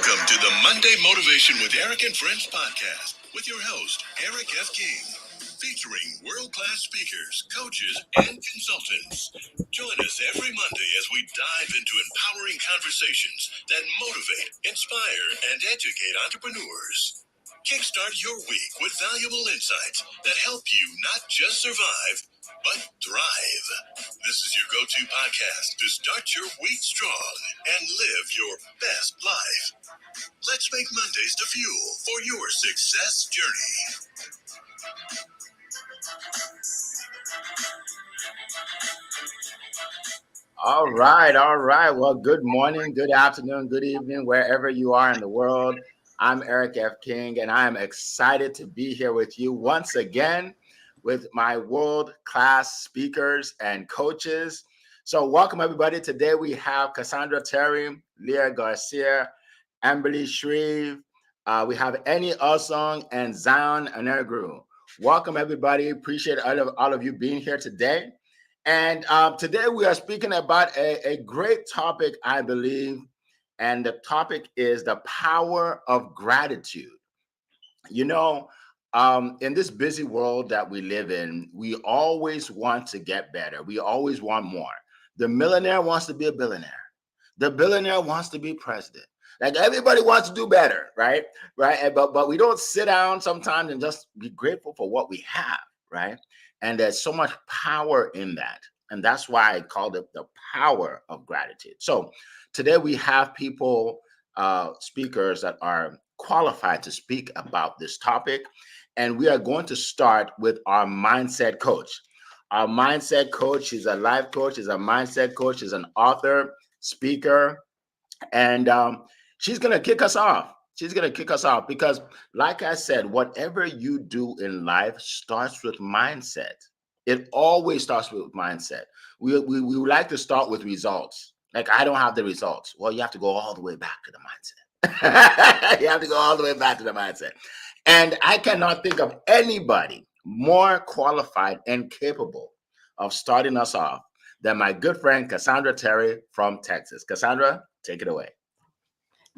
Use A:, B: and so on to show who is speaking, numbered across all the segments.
A: Welcome to the Monday Motivation with Eric and Friends podcast with your host, Eric F. King, featuring world-class speakers, coaches, and consultants. Join us every Monday as we dive into empowering conversations that motivate, inspire, and educate entrepreneurs. Kickstart your week with valuable insights that help you not just survive, but thrive. This is your go-to podcast to start your week strong and live your best life. Let's make Mondays the fuel for your success journey.
B: All right, all right. Well, good morning, good afternoon, good evening, wherever you are in the world. I'm Eric F. King, and I am excited to be here with you once again with my world-class speakers and coaches. So welcome, everybody. Today we have Cassandra Terry, Leah Garcia, Amberly Shreve. We have Annie Osong and Zion Anergru. Welcome, everybody. Appreciate all of you being here today. And today we are speaking about a great topic, I believe, and the topic is the power of gratitude. You know, in this busy world that we live in, we always want to get better. We always want more. The millionaire wants to be a billionaire. The billionaire wants to be president. Like everybody wants to do better, right? Right. But we don't sit down sometimes and just be grateful for what we have, right? And there's so much power in that. And that's why I called it the power of gratitude. So today we have people, speakers that are qualified to speak about this topic. And we are going to start with our mindset coach. Our mindset coach is a life coach, is a mindset coach, is an author, speaker, and she's going to kick us off. She's going to kick us off because, like I said, whatever you do in life starts with mindset. It always starts with mindset. We like to start with results. Like, I don't have the results. Well, you have to go all the way back to the mindset. You have to go all the way back to the mindset. And I cannot think of anybody more qualified and capable of starting us off than my good friend Cassandra Terry from Texas. Cassandra, take it away.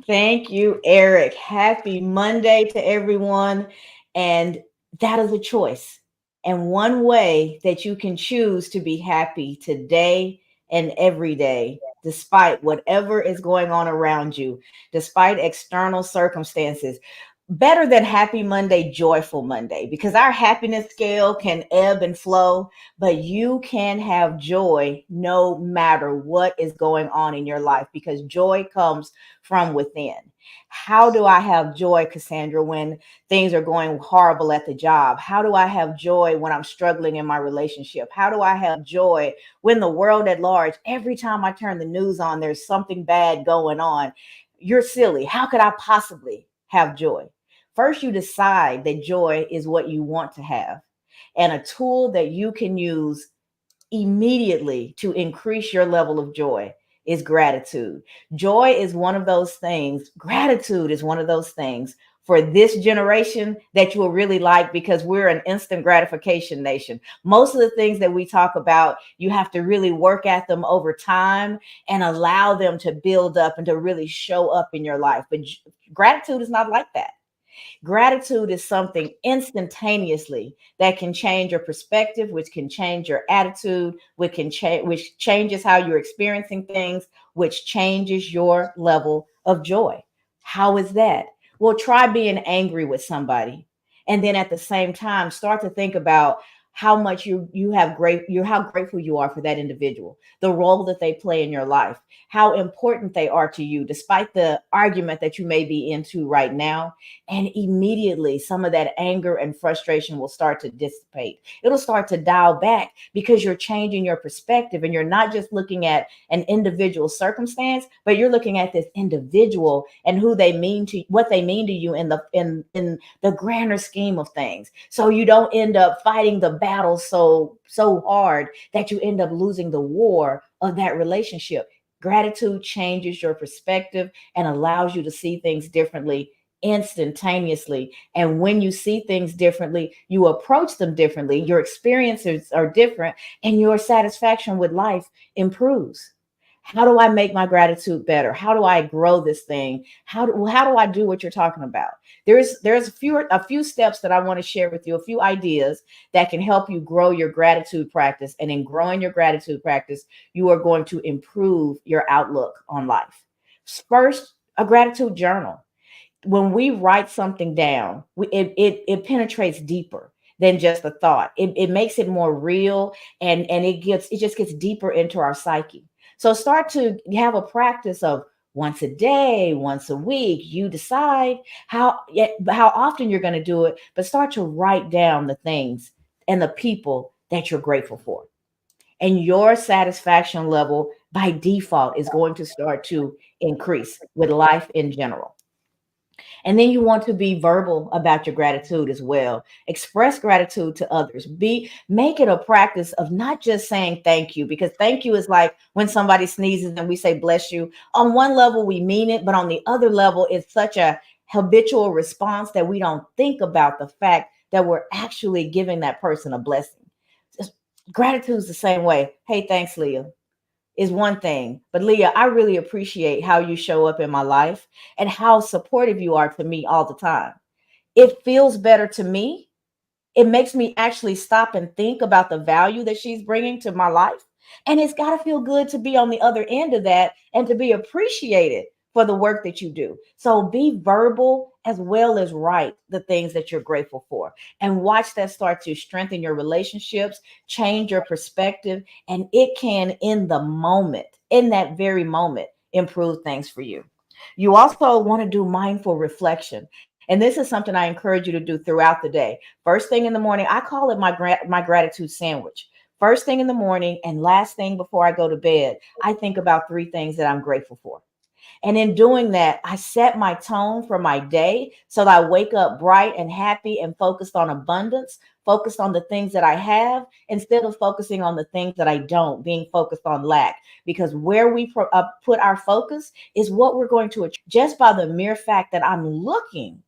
C: Thank you, Eric. Happy Monday to everyone. And that is a choice. And one way that you can choose to be happy today and every day, despite whatever is going on around you, despite external circumstances. Better than happy Monday, joyful Monday, because our happiness scale can ebb and flow, but you can have joy no matter what is going on in your life because joy comes from within. How do I have joy, Cassandra, when things are going horrible at the job? How do I have joy when I'm struggling in my relationship? How do I have joy when the world at large, every time I turn the news on, there's something bad going on? You're silly. How could I possibly have joy? First, you decide that joy is what you want to have, and a tool that you can use immediately to increase your level of joy is gratitude. Joy is one of those things. Gratitude is one of those things for this generation that you will really like because we're an instant gratification nation. Most of the things that we talk about, you have to really work at them over time and allow them to build up and to really show up in your life. But gratitude is not like that. Gratitude is something instantaneously that can change your perspective, which can change your attitude, which changes how you're experiencing things, which changes your level of joy. How is that? Well, try being angry with somebody. And then at the same time, start to think about how much you have how grateful you are for that individual, the role that they play in your life, how important they are to you, despite the argument that you may be into right now. And immediately some of that anger and frustration will start to dissipate. It'll start to dial back because you're changing your perspective and you're not just looking at an individual circumstance, but you're looking at this individual and what they mean to you in the grander scheme of things. So you don't end up fighting the battle so hard that you end up losing the war of that relationship. Gratitude changes your perspective and allows you to see things differently instantaneously. And when you see things differently, you approach them differently. Your experiences are different and your satisfaction with life improves. How do I make my gratitude better? How do I grow this thing? How do I do what you're talking about? There's a few steps that I want to share with you, a few ideas that can help you grow your gratitude practice. And in growing your gratitude practice, you are going to improve your outlook on life. First, a gratitude journal. When we write something down, it penetrates deeper than just the thought. It makes it more real, and it just gets deeper into our psyche. So start to have a practice of once a day, once a week. You decide how often you're going to do it, but start to write down the things and the people that you're grateful for. And your satisfaction level by default is going to start to increase with life in general. And then you want to be verbal about your gratitude as well. Express gratitude to others. Make it a practice of not just saying thank you, because thank you is like when somebody sneezes and we say bless you. On one level, we mean it, but on the other level, it's such a habitual response that we don't think about the fact that we're actually giving that person a blessing. Gratitude is the same way. Hey, thanks, Leah, is one thing. But Leah, I really appreciate how you show up in my life and how supportive you are to me all the time. It feels better to me. It makes me actually stop and think about the value that she's bringing to my life. And it's got to feel good to be on the other end of that and to be appreciated for the work that you do. So be verbal as well as write the things that you're grateful for, and watch that start to strengthen your relationships, change your perspective, and it can, in the moment, in that very moment, improve things for you. You also want to do mindful reflection. And this is something I encourage you to do throughout the day. First thing in the morning, I call it my gratitude sandwich. First thing in the morning and last thing before I go to bed, I think about three things that I'm grateful for. And in doing that, I set my tone for my day so that I wake up bright and happy and focused on abundance, focused on the things that I have instead of focusing on the things that I don't, being focused on lack. Because where we put our focus is what we're going to achieve. Just by the mere fact that I'm looking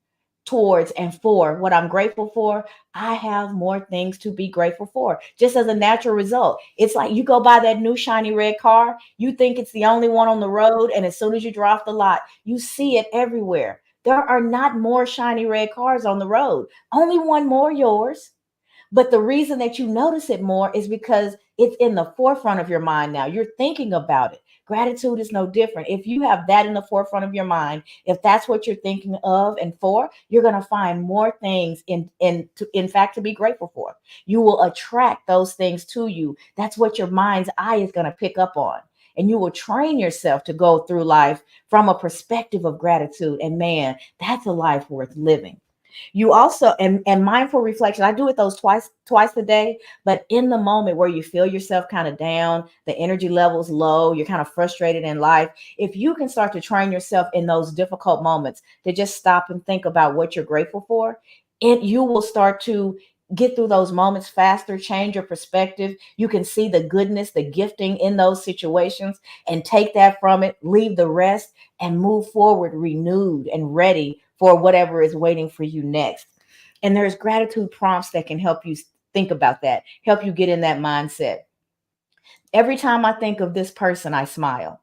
C: towards and for what I'm grateful for, I have more things to be grateful for. Just as a natural result, it's like you go buy that new shiny red car, you think it's the only one on the road, and as soon as you draw off the lot, you see it everywhere. There are not more shiny red cars on the road, only one more, yours. But the reason that you notice it more is because it's in the forefront of your mind now. You're thinking about it. Gratitude is no different. If you have that in the forefront of your mind, if that's what you're thinking of and for, you're going to find more things in fact to be grateful for. You will attract those things to you. That's what your mind's eye is going to pick up on. And you will train yourself to go through life from a perspective of gratitude. And man, that's a life worth living. You also, and mindful reflection, I do it those twice a day, but in the moment where you feel yourself kind of down, the energy levels low, you're kind of frustrated in life, if you can start to train yourself in those difficult moments to just stop and think about what you're grateful for, you will start to get through those moments faster, change your perspective. You can see the goodness, the gifting in those situations, and take that from it, leave the rest, and move forward renewed and ready for whatever is waiting for you next. And there's gratitude prompts that can help you think about that, help you get in that mindset. Every time I think of this person, I smile.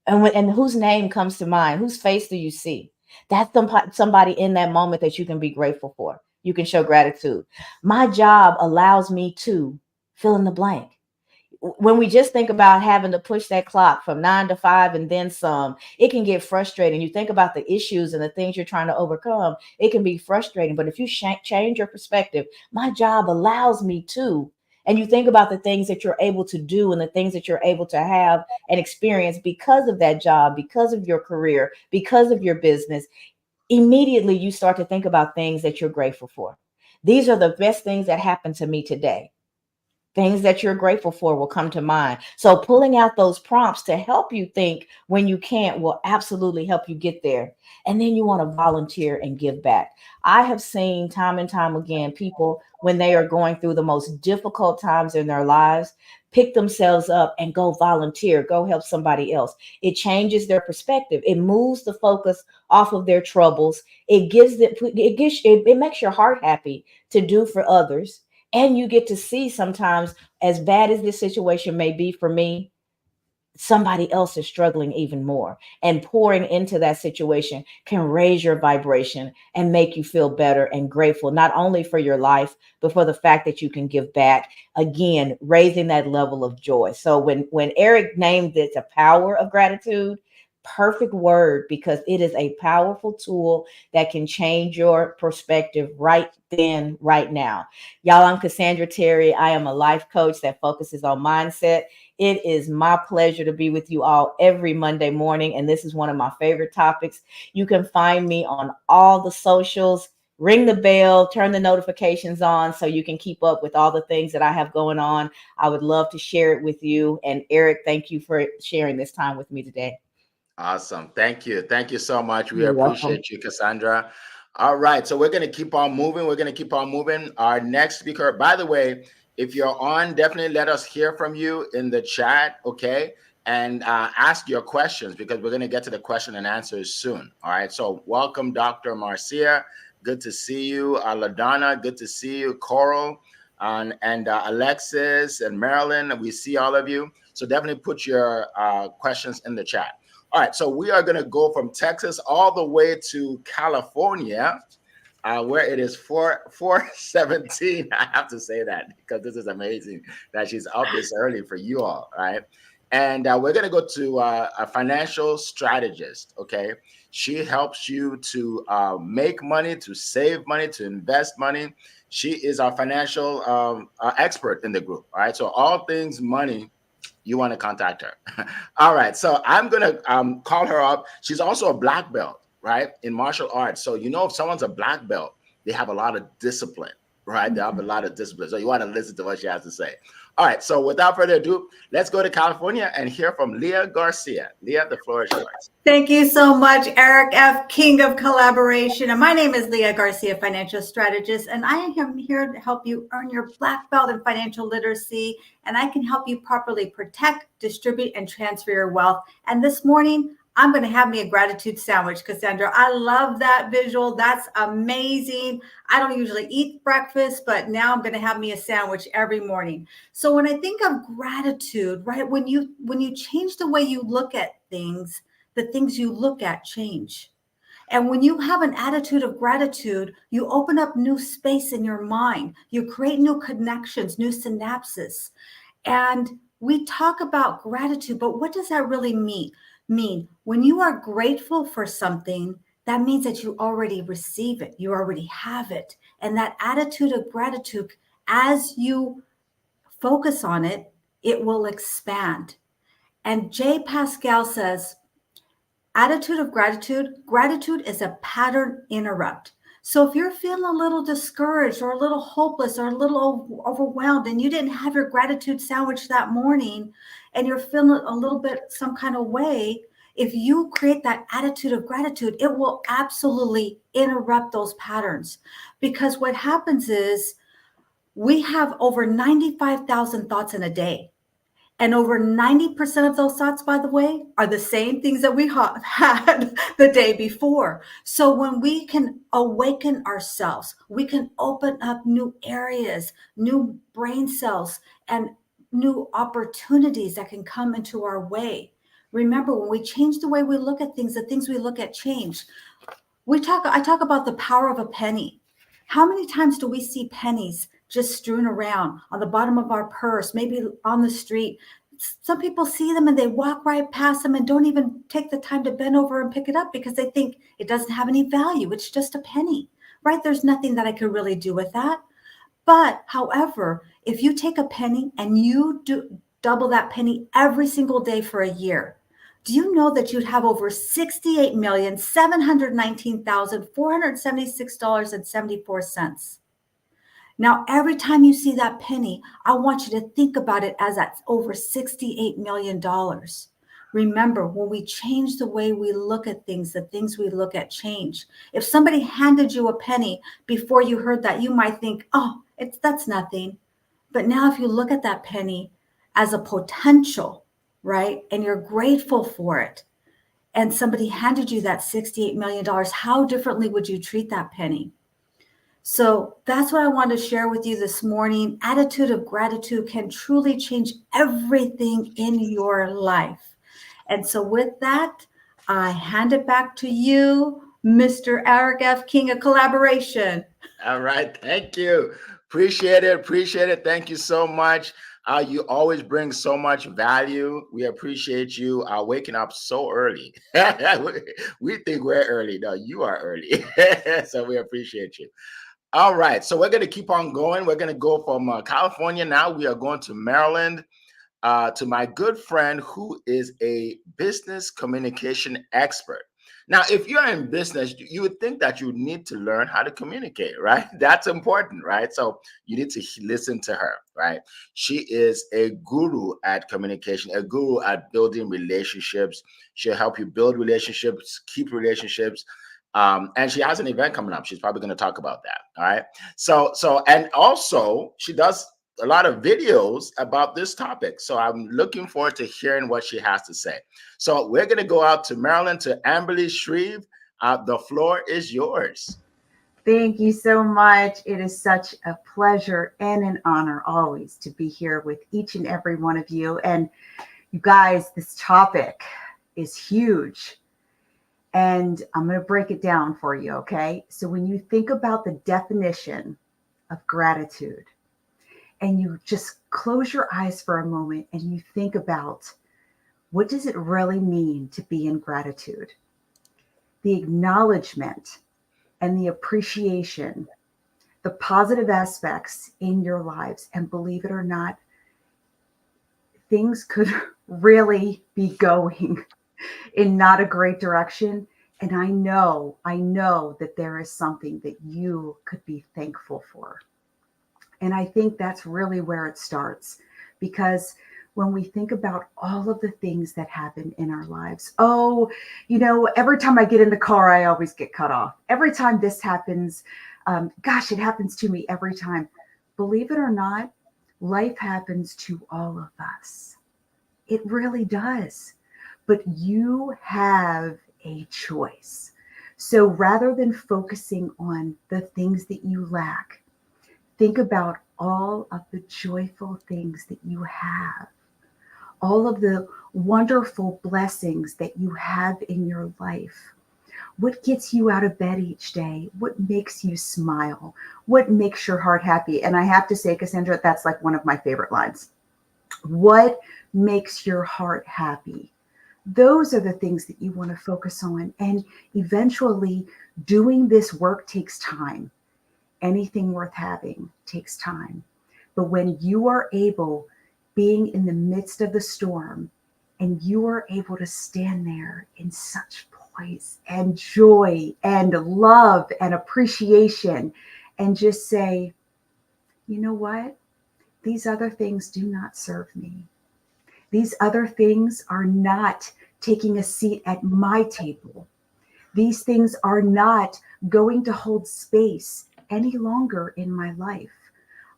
C: And whose name comes to mind? Whose face do you see? That's somebody in that moment that you can be grateful for. You can show gratitude. My job allows me to fill in the blank. When we just think about having to push that clock from 9 to 5 and then some, it can get frustrating. You think about the issues and the things you're trying to overcome, it can be frustrating. But if you change your perspective, my job allows me to. And you think about the things that you're able to do and the things that you're able to have and experience because of that job, because of your career, because of your business. Immediately, you start to think about things that you're grateful for. These are the best things that happened to me today. Things that you're grateful for will come to mind. So pulling out those prompts to help you think when you can't will absolutely help you get there. And then you want to volunteer and give back. I have seen time and time again people, when they are going through the most difficult times in their lives, pick themselves up and go volunteer, go help somebody else. It changes their perspective. It moves the focus off of their troubles. It makes your heart happy to do for others, and you get to see sometimes, as bad as this situation may be for me, somebody else is struggling even more. And pouring into that situation can raise your vibration and make you feel better and grateful, not only for your life, but for the fact that you can give back. Again, raising that level of joy. So when Eric named it the power of gratitude, perfect word, because it is a powerful tool that can change your perspective right then, right now. Y'all, I'm Cassandra Terry. I am a life coach that focuses on mindset. It is my pleasure to be with you all every Monday morning, and this is one of my favorite topics. You can find me on all the socials. Ring the bell, turn the notifications on so you can keep up with all the things that I have going on. I would love to share it with you. And Eric, thank you for sharing this time with me today.
B: Awesome. Thank you. Thank you so much. We
C: You're welcome.
B: appreciate you, Cassandra. All right. So we're going to keep on moving. We're going to keep on moving. Our next speaker, by the way, if you're on, definitely let us hear from you in the chat. Okay. And ask your questions, because we're going to get to the question and answers soon. All right. So welcome, Dr. Marcia. Good to see you. LaDonna, good to see you. Coral and Alexis and Marilyn. We see all of you. So definitely put your questions in the chat. All right, so we are going to go from Texas all the way to California, where it is 4:17. I have to say that because this is amazing that she's up this early for you all, right? And we're going to go to a financial strategist, okay? She helps you to make money, to save money, to invest money. She is our financial expert in the group, all right? So all things money, you want to contact her. All right. So I'm going to call her up. She's also a black belt, right, in martial arts. So, if someone's a black belt, they have a lot of discipline, right? They have a lot of discipline. So you want to listen to what she has to say. All right. So without further ado, let's go to California and hear from Leah Garcia. Leah, the floor is yours.
D: Thank you so much, Eric F., King of Collaboration. And my name is Leah Garcia, financial strategist, and I am here to help you earn your black belt in financial literacy. And I can help you properly protect, distribute, and transfer your wealth. And this morning, I'm going to have me a gratitude sandwich, Cassandra. I love that visual. That's amazing. I don't usually eat breakfast, but now I'm going to have me a sandwich every morning. So when I think of gratitude, right, when you change the way you look at things, the things you look at change. And when you have an attitude of gratitude, you open up new space in your mind. You create new connections, new synapses. And we talk about gratitude, but what does that really mean? When you are grateful for something, that means that you already receive it. You already have it. And that attitude of gratitude, as you focus on it, it will expand. And Jay Pascal says, attitude of gratitude is a pattern interrupt. So if you're feeling a little discouraged or a little hopeless or a little overwhelmed and you didn't have your gratitude sandwich that morning and you're feeling a little bit some kind of way, if you create that attitude of gratitude, it will absolutely interrupt those patterns. Because what happens is we have over 95,000 thoughts in a day. And over 90% of those thoughts, by the way, are the same things that we had the day before. So when we can awaken ourselves, we can open up new areas, new brain cells, and new opportunities that can come into our way. Remember, when we change the way we look at things, the things we look at change. I talk about the power of a penny. How many times do we see pennies just strewn around on the bottom of our purse, maybe on the street? Some people see them and they walk right past them and don't even take the time to bend over and pick it up because they think it doesn't have any value. It's just a penny, right? There's nothing that I could really do with that. But however, if you take a penny and you double that penny every single day for a year, do you know that you'd have over $68,719,476.74? Now, every time you see that penny, I want you to think about it as that's over $68 million. Remember, when we change the way we look at things, the things we look at change. If somebody handed you a penny before you heard that, you might think, oh, that's nothing. But now if you look at that penny as a potential, right, and you're grateful for it, and somebody handed you that $68 million, how differently would you treat that penny? So that's what I want to share with you this morning. Attitude of gratitude can truly change everything in your life. And so with that, I hand it back to you, Mr. Eric F. King of Collaboration.
B: All right. Thank you. Appreciate it. Appreciate it. Thank you so much. You always bring so much value. We appreciate you waking up so early. We think we're early. No, you are early. So we appreciate you. All right. So we're going to keep on going. We're going to go from California now. We are going to Maryland. To my good friend who is a business communication expert. Now, if you're in business, you would think that you need to learn how to communicate, right? That's important, right? So you need to listen to her, right? She is a guru at communication, a guru at building relationships. She'll help you build relationships, keep relationships. And she has an event coming up. She's probably going to talk about that. All right. And also she does a lot of videos about this topic. So I'm looking forward to hearing what she has to say. So we're going to go out to Maryland to Amberly Shreve. The floor is yours.
E: Thank you so much. It is such a pleasure and an honor always to be here with each and every one of you. And you guys, this topic is huge. And I'm going to break it down for you, okay? So when you think about the definition of gratitude, and you just close your eyes for a moment and you think about what does it really mean to be in gratitude? The acknowledgement and the appreciation, the positive aspects in your lives. And believe it or not, things could really be going in not a great direction. And I know that there is something that you could be thankful for. And I think that's really where it starts, because when we think about all of the things that happen in our lives, every time I get in the car, I always get cut off. Every time this happens, it happens to me every time. Believe it or not, life happens to all of us. It really does. But you have a choice. So rather than focusing on the things that you lack, think about all of the joyful things that you have, all of the wonderful blessings that you have in your life. What gets you out of bed each day? What makes you smile? What makes your heart happy? And I have to say, Cassandra, that's like one of my favorite lines. What makes your heart happy? Those are the things that you want to focus on. And eventually, doing this work takes time. Anything worth having takes time. But when you are able, being in the midst of the storm, and you are able to stand there in such poise and joy and love and appreciation and just say, you know what? These other things do not serve me. These other things are not taking a seat at my table. These things are not going to hold space any longer in my life.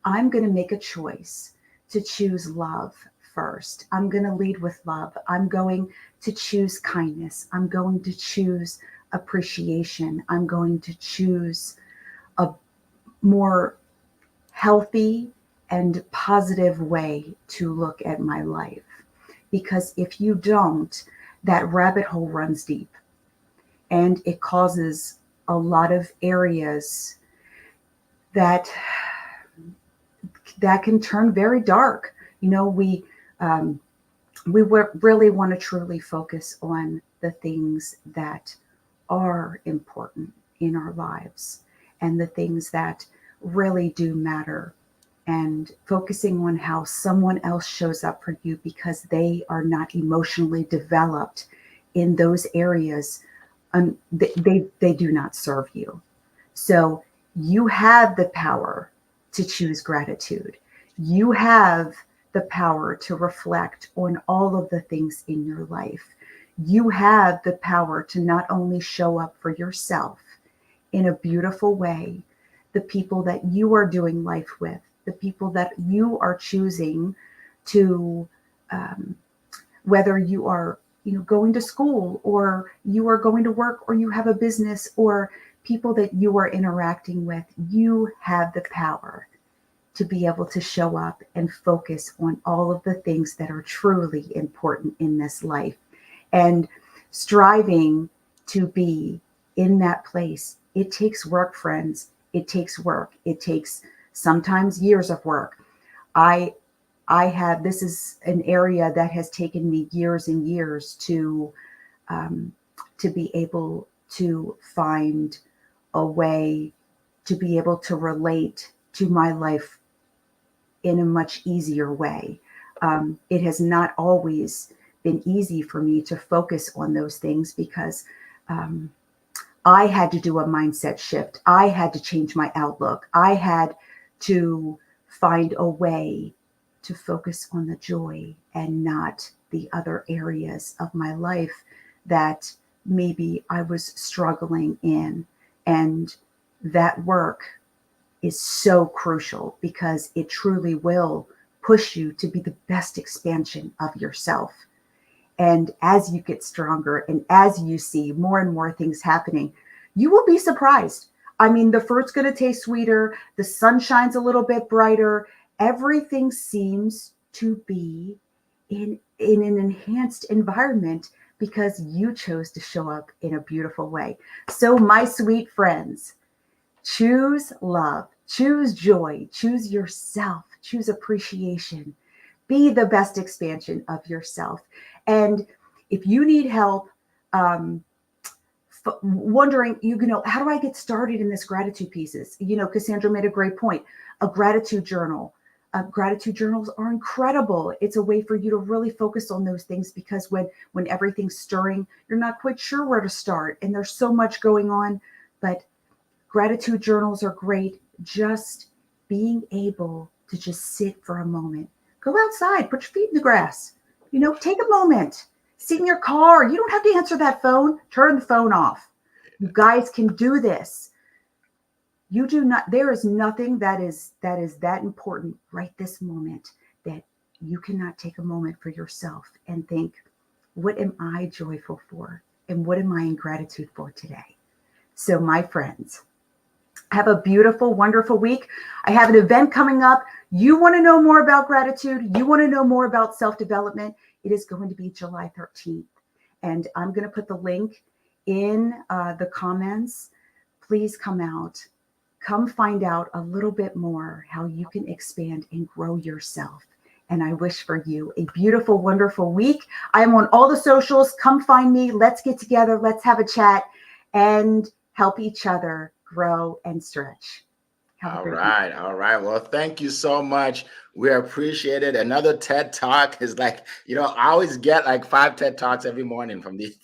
E: I'm going to make a choice to choose love first. I'm going to lead with love. I'm going to choose kindness. I'm going to choose appreciation. I'm going to choose a more healthy and positive way to look at my life. Because if you don't, that rabbit hole runs deep. And it causes a lot of areas that can turn very dark. We really want to truly focus on the things that are important in our lives and the things that really do matter, and focusing on how someone else shows up for you because they are not emotionally developed in those areas. They do not serve you. So you have the power to choose gratitude. You have the power to reflect on all of the things in your life. You have the power to not only show up for yourself in a beautiful way, the people that you are doing life with, the people that you are choosing to, whether you are going to school, or you are going to work, or you have a business, or people that you are interacting with, you have the power to be able to show up and focus on all of the things that are truly important in this life. And striving to be in that place, it takes work, friends. It takes work. It takes sometimes years of work. I I have, this is an area that has taken me years and years um, to be able to find a way to be able to relate to my life in a much easier way. It has not always been easy for me to focus on those things because um, I had to do a mindset shift. I had to change my outlook. I had to find a way to focus on the joy and not the other areas of my life that maybe I was struggling in. And that work is so crucial because it truly will push you to be the best expansion of yourself. And as you get stronger and as you see more and more things happening, you will be surprised. I mean, the fruit's going to taste sweeter, the sun shines a little bit brighter, everything seems to be in an enhanced environment because you chose to show up in a beautiful way. So, my sweet friends, choose love, choose joy, choose yourself, choose appreciation. Be the best expansion of yourself. And if you need help, um, wondering, how do I get started in this gratitude pieces? Cassandra made a great point. A gratitude journal. Gratitude journals are incredible. It's a way for you to really focus on those things because when everything's stirring, you're not quite sure where to start, and there's so much going on. But gratitude journals are great. Just being able to just sit for a moment. Go outside, put your feet in the grass. Take a moment. Sit in your car. You don't have to answer that phone. Turn the phone off. You guys can do this. You do not, there is nothing that important right this moment that you cannot take a moment for yourself and think, what am I joyful for? And what am I in gratitude for today? So, my friends, have a beautiful, wonderful week. I have an event coming up. You want to know more about gratitude? You want to know more about self-development? It is going to be July 13th. And I'm going to put the link in the comments. Please come out. Come find out a little bit more how you can expand and grow yourself. And I wish for you a beautiful, wonderful week. I am on all the socials. Come find me. Let's get together. Let's have a chat and help each other grow and stretch.
B: All right. All right. Well, thank you so much. We appreciate it. Another TED Talk is like, I always get like 5 TED Talks every morning from these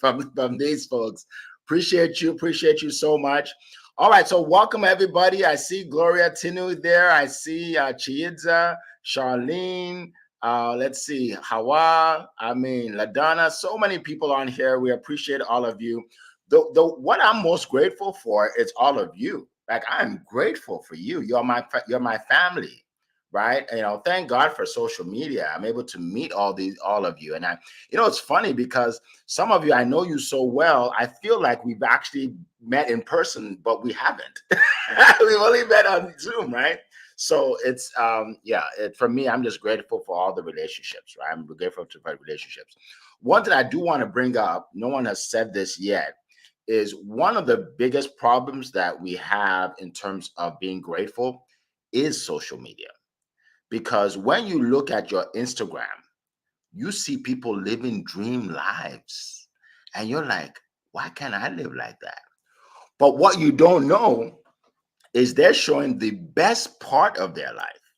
B: folks. Appreciate you. Appreciate you so much. All right. So welcome everybody. I see Gloria Tinu there. I see Chiidza, Charlene. Let's see, Hawa. LaDonna. So many people on here. We appreciate all of you. What I'm most grateful for is all of you. Like, I'm grateful for you. You're my family, right? Thank God for social media. I'm able to meet all of you. And it's funny because some of you, I know you so well. I feel like we've actually met in person, but we haven't. We've only met on Zoom, right? So it's for me, I'm just grateful for all the relationships, right? I'm grateful for relationships. One thing I do want to bring up, no one has said this yet, is one of the biggest problems that we have in terms of being grateful is social media. Because when you look at your Instagram, you see people living dream lives. And you're like, why can't I live like that? But what you don't know is they're showing the best part of their life,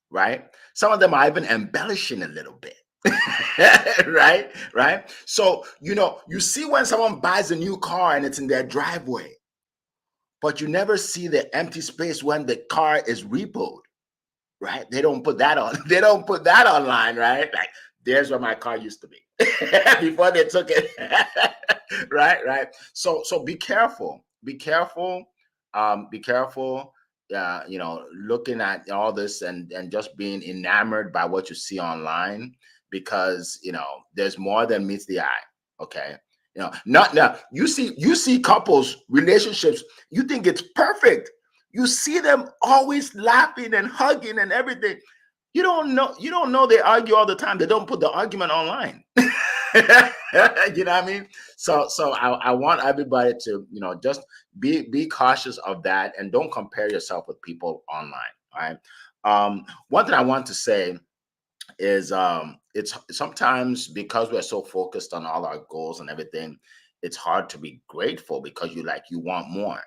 B: right? Some of them are even embellishing a little bit. right. So you see when someone buys a new car and it's in their driveway, but you never see the empty space when the car is repoed, right? They don't put that on. They don't put that online, right? Like, there's where my car used to be before they took it. right. So be careful. Be careful. Be careful. Looking at all this and just being enamored by what you see online, because there's more than meets the eye. Okay. Not now. You see couples relationships. You think it's perfect. You see them always laughing and hugging and everything. You don't know. You don't know they argue all the time. They don't put the argument online. You know what I mean? So I want everybody to just be cautious of that and don't compare yourself with people online. All right. One thing I want to say is it's sometimes because we're so focused on all our goals and everything, it's hard to be grateful because you want more.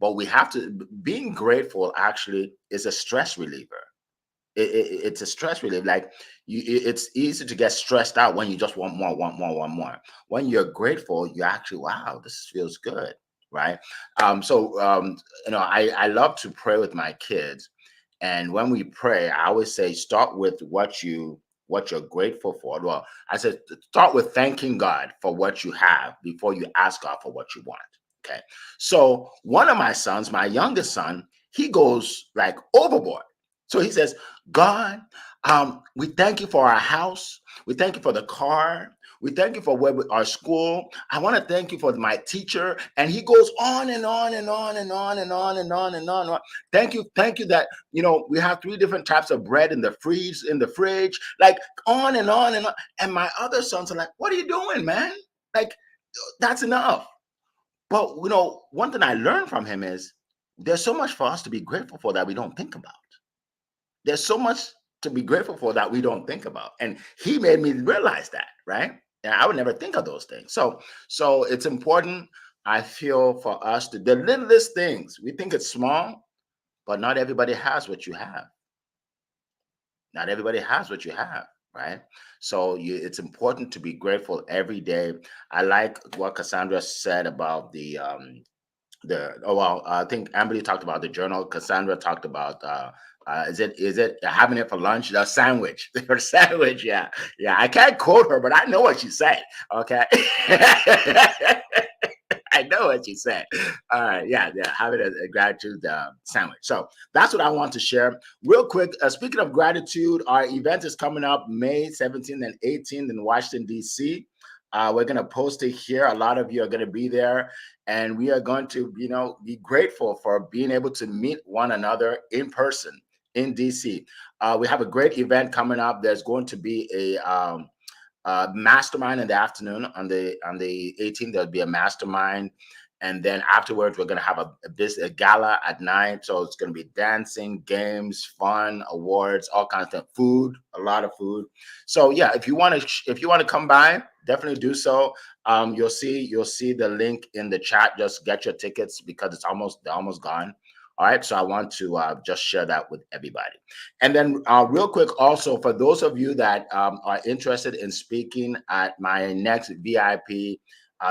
B: But we have to being grateful actually is a stress reliever. It's a stress relief. Like it's easy to get stressed out when you just want more, want more. When you're grateful, you actually, wow, this feels good, right? I love to pray with my kids, and when we pray, I always say start with what you're grateful for. Well, I said start with thanking God for what you have before you ask God for what you want. Okay. So one of my sons, my youngest son, he goes like overboard. So he says, God, we thank you for our house. We thank you for the car. We thank you for our school. I want to thank you for my teacher. And he goes on and on and on and on and on and on and on. Thank you that we have 3 different types of bread in the fridge, like on and on and on. And my other sons are like, "What are you doing, man? Like that's enough." But one thing I learned from him is there's so much for us to be grateful for that we don't think about. There's so much to be grateful for that we don't think about. And he made me realize that, right? And I would never think of those things. So it's important, I feel, for us to the littlest things. We think it's small, but not everybody has what you have. Not everybody has what you have, right? So it's important to be grateful every day. I like what Cassandra said about I think Amberly talked about the journal. Cassandra talked about is it having it for lunch? The sandwich, her sandwich. Yeah. I can't quote her, but I know what she said. Okay. I know what you said. All right, yeah. Have it as a gratitude sandwich. So that's what I want to share. Real quick, speaking of gratitude, our event is coming up May 17th and 18th in Washington, D.C. We're going to post it here. A lot of you are going to be there. And we are going to, be grateful for being able to meet one another in person in DC. We have a great event coming up. There's going to be a mastermind in the afternoon on the 18th. There'll be a mastermind, and then afterwards we're going to have a gala at night. So it's going to be dancing, games, fun, awards, all kinds of food, a lot of food. So yeah, if you want to come by, definitely do so. You'll see the link in the chat. Just get your tickets because they're almost gone. All right, so I want to just share that with everybody. And then real quick, also, for those of you that are interested in speaking at my next VIP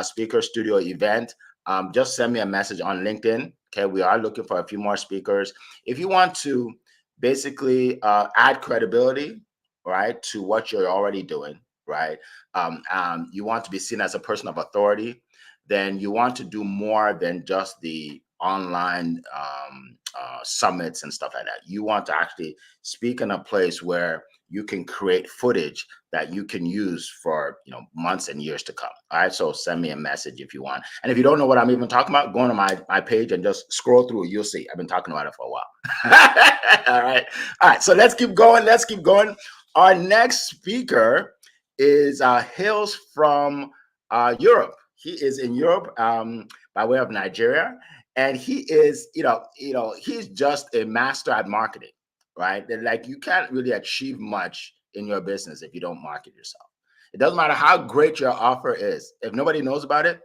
B: Speaker Studio event, just send me a message on LinkedIn. Okay, we are looking for a few more speakers. If you want to basically add credibility, right, to what you're already doing, right, you want to be seen as a person of authority, then you want to do more than just the online summits and stuff like that. You want to actually speak in a place where you can create footage that you can use for months and years to come. All right, so send me a message if you want. And if you don't know what I'm even talking about, go on my page and just scroll through. You'll see I've been talking about it for a while. All right, so let's keep going. Our next speaker is hails from Europe. He is in Europe by way of Nigeria, and he is, he's just a master at marketing, right? Like you can't really achieve much in your business if you don't market yourself. It doesn't matter how great your offer is. If nobody knows about it,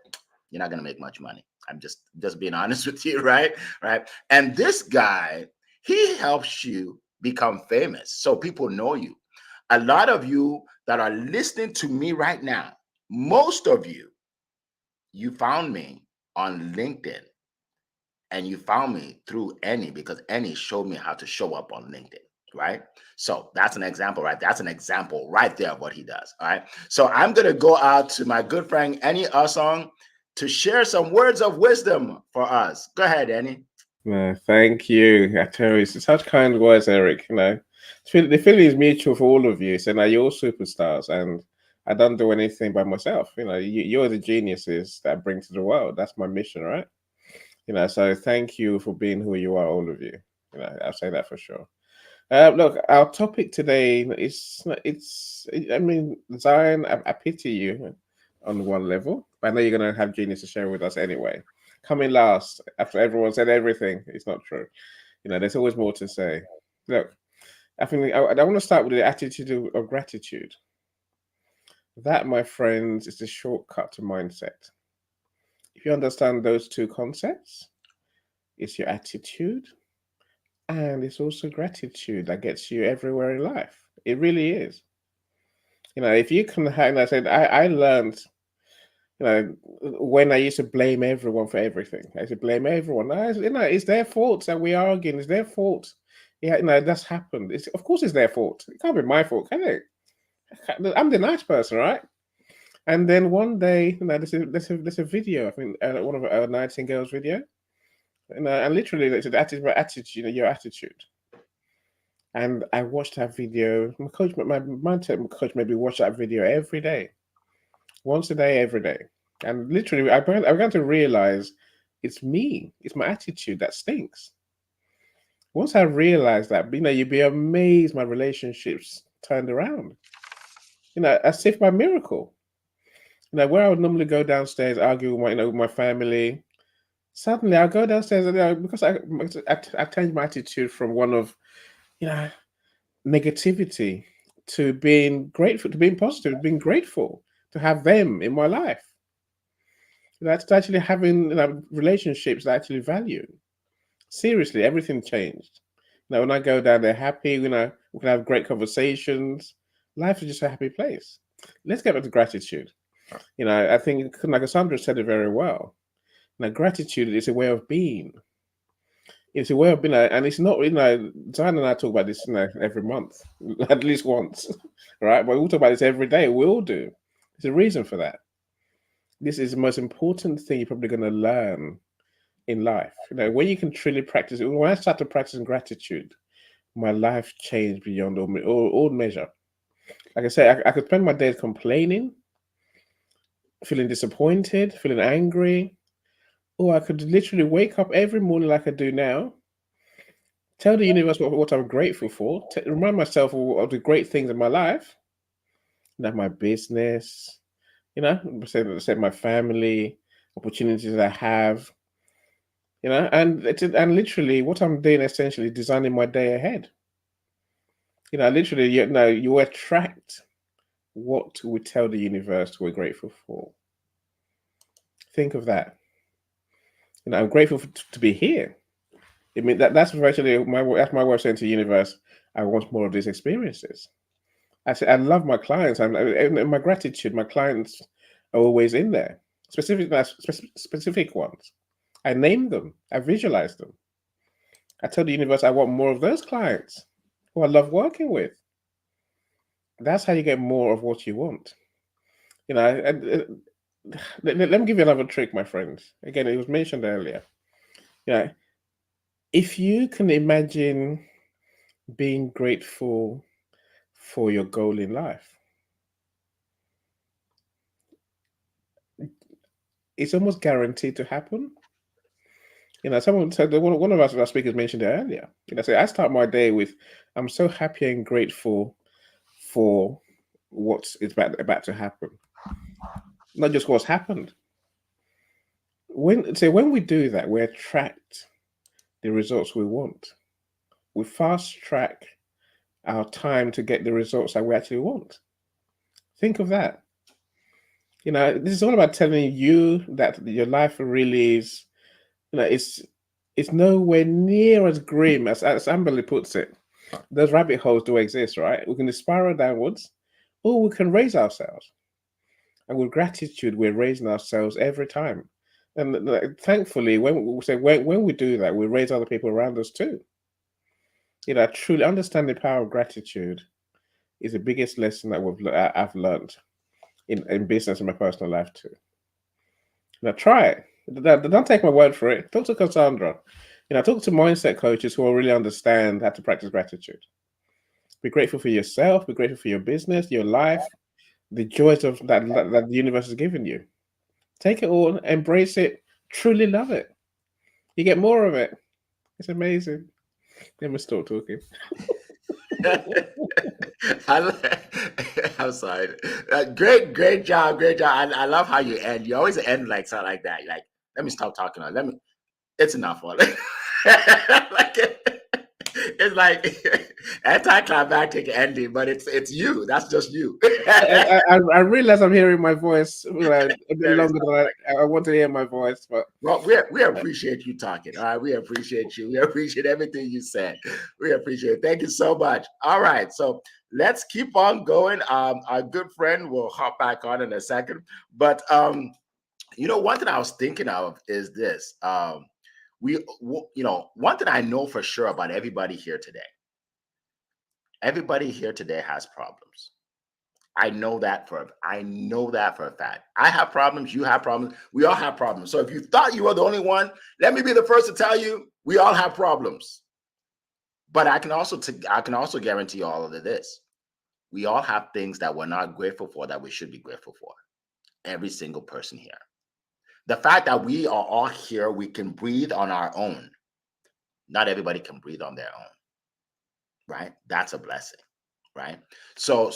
B: you're not going to make much money. I'm just being honest with you, right? Right. And this guy, he helps you become famous so people know you. A lot of you that are listening to me right now, most of you found me on LinkedIn, and you found me through Annie because Annie showed me how to show up on LinkedIn, right? So that's an example, right? That's an example right there of what he does, all right? So I'm going to go out to my good friend Annie Usong to share some words of wisdom for us. Go ahead, Annie.
F: No, thank you. I tell you, it's such kind words, Eric. The feeling is mutual for all of you. So now you're all superstars, and I don't do anything by myself. You're the geniuses that I bring to the world. That's my mission, right? So thank you for being who you are, all of you. I'll say that for sure. Look, our topic today is I mean, Zion, I pity you on one level, but I know you're going to have genius to share with us anyway. Coming last after everyone said everything. It's not true. There's always more to say. Look, I think I want to start with the attitude of gratitude. That, my friends, is the shortcut to mindset. If you understand those two concepts, it's your attitude and it's also gratitude that gets you everywhere in life. It really is. If you can hang, I said, I learned, when I used to blame everyone for everything. I used to blame everyone. It's their fault that we are arguing. It's their fault. Yeah, that's happened. Of course it's their fault. It can't be my fault, can it? I'm the nice person, right? And then one day, there's a video. I think one of our Nightingale's video, and literally, it's the attitude, your attitude. And I watched that video. My coach, my mindset coach, maybe watch that video every day, once a day, every day. And literally, I began to realize it's me. It's my attitude that stinks. Once I realized that, you'd be amazed my relationships turned around. As if by miracle. Where I would normally go downstairs, argue with my family, suddenly I'll go downstairs and because I changed my attitude from one of negativity to being grateful, to being positive, being grateful to have them in my life. To actually having relationships that I actually value. Seriously, everything changed. When I go down there happy, we can have great conversations. Life is just a happy place. Let's get back to gratitude. I think, like Cassandra said it very well. Gratitude is a way of being. It's a way of being, and it's not. Zion and I talk about this every month, at least once, right? But we talk about this every day. We all do. There's a reason for that. This is the most important thing you're probably going to learn in life. When you can truly practice it. When I started practicing gratitude, my life changed beyond all measure. Like I said, I could spend my days complaining, feeling disappointed, feeling angry, or I could literally wake up every morning like I do now, tell the universe what I'm grateful for, remind myself of the great things in my life, my business, say my family, opportunities I have, and literally what I'm doing essentially designing my day ahead. Literally, you attract what we tell the universe we're grateful for. Think of that. I'm grateful to be here. I mean, that's virtually my way of saying to the universe, I want more of these experiences. I love my clients. And my gratitude, my clients are always in there. Specific ones. I name them. I visualize them. I tell the universe I want more of those clients who I love working with. That's how you get more of what you want. Let me give you another trick, my friends. Again, it was mentioned earlier. If you can imagine being grateful for your goal in life, it's almost guaranteed to happen. Someone said, one of our speakers mentioned it earlier. Say I start my day with, I'm so happy and grateful for what is about to happen, not just what's happened. When we do that, we attract the results we want. We fast track our time to get the results that we actually want. Think of that. This is all about telling you that your life really is, it's nowhere near as grim as Amberley puts it. Those rabbit holes do exist, right? We can spiral downwards, or we can raise ourselves. And with gratitude, we're raising ourselves every time. And thankfully, when we do that, we raise other people around us too. Truly understand the power of gratitude is the biggest lesson that I've learned in business and my personal life too. Now try it. Don't take my word for it. Talk to Cassandra. Talk to mindset coaches who will really understand how to practice gratitude. Be grateful for yourself. Be grateful for your business, your life. the joys of that the universe has given you. Take it all, embrace it, truly love it. You get more of it. It's amazing. Let me stop talking.
B: I'm sorry. Great job, great job. I love how you end. You always end like something like that. You're like, let me stop talking. Or let me. It's enough. Or like, it's like anticlimactic ending, but it's you. That's just you.
F: I realize I'm hearing my voice a bit
B: Very
F: longer
B: soft
F: than
B: like that.
F: I want to hear my voice, but
B: Well, we appreciate you talking. All right, we appreciate you. We appreciate everything you said. We appreciate it. Thank you so much. All right, so let's keep on going. Our good friend will hop back on in a second, but one thing I was thinking of is this. One thing I know for sure about everybody here today. Everybody here today has problems. I know that for a fact. I have problems, you have problems, we all have problems. So if you thought you were the only one, let me be the first to tell you we all have problems. But I can also guarantee you all of this. We all have things that we're not grateful for that we should be grateful for. Every single person here. The fact that we are all here, we can breathe on our own. Not everybody can breathe on their own, right? That's a blessing, right? So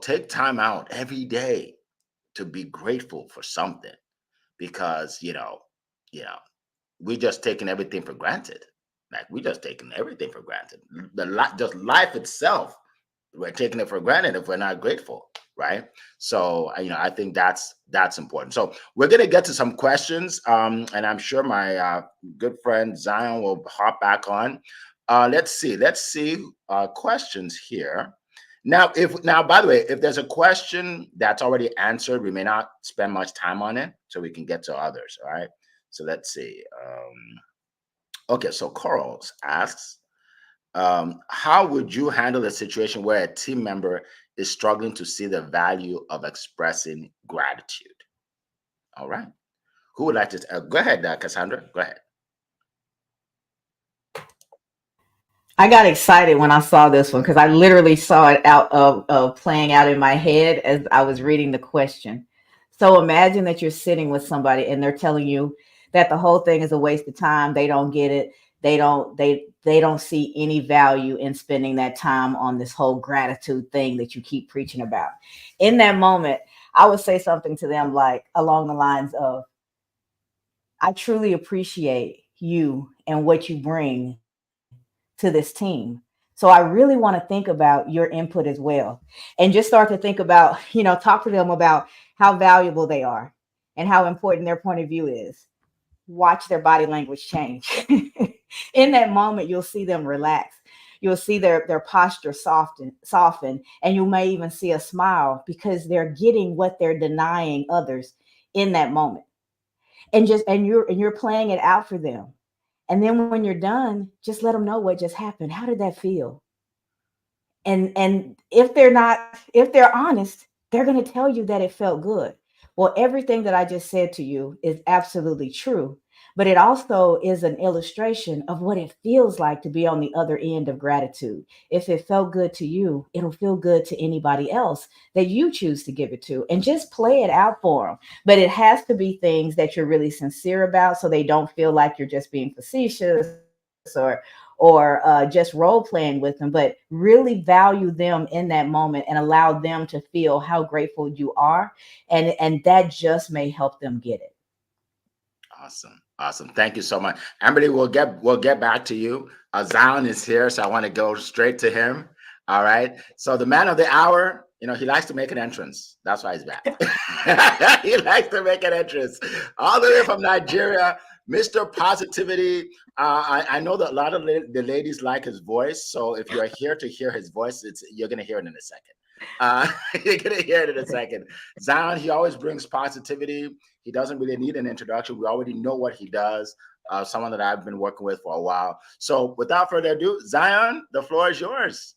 B: take time out every day to be grateful for something because you know we just taking everything for granted. Like we just taking everything for granted. Just life itself, we're taking it for granted if we're not grateful, right? So I think that's important. So we're gonna get to some questions, and I'm sure my good friend Zion will hop back on. Let's see questions here. Now, by the way, if there's a question that's already answered, we may not spend much time on it, so we can get to others. All right. So let's see. Okay, so Coral asks, how would you handle a situation where a team member is struggling to see the value of expressing gratitude? All right. Who would like to? Go ahead, Cassandra. Go ahead.
C: I got excited when I saw this one because I literally saw it out of playing out in my head as I was reading the question. So imagine that you're sitting with somebody and they're telling you that the whole thing is a waste of time. They don't get it. They don't see any value in spending that time on this whole gratitude thing that you keep preaching about. In that moment, I would say something to them like along the lines of, I truly appreciate you and what you bring to this team. So I really want to think about your input as well. And just start to think about, talk to them about how valuable they are and how important their point of view is. Watch their body language change. In that moment, you'll see them relax. You'll see their posture soften, and you may even see a smile because they're getting what they're denying others in that moment. And you're playing it out for them. And then when you're done, just let them know what just happened. How did that feel? And if they're honest, they're going to tell you that it felt good. Well, everything that I just said to you is absolutely true, but it also is an illustration of what it feels like to be on the other end of gratitude. If it felt good to you, it'll feel good to anybody else that you choose to give it to, and just play it out for them. But it has to be things that you're really sincere about, so they don't feel like you're just being facetious or just role playing with them, but really value them in that moment and allow them to feel how grateful you are, and that just may help them get it.
B: Awesome. Awesome. Thank you so much. Amberly, we'll get back to you. Zion is here, so I want to go straight to him. All right. So the man of the hour, he likes to make an entrance. That's why he's back. He likes to make an entrance. All the way from Nigeria, Mr. Positivity. I know that a lot of the ladies like his voice. So if you're here to hear his voice, you're gonna hear it in a second. Uh, you're gonna hear it in a second. Zion, he always brings positivity. He doesn't really need an introduction. We already know what he does. Someone that I've been working with for a while. So without further ado, Zion, the floor is yours.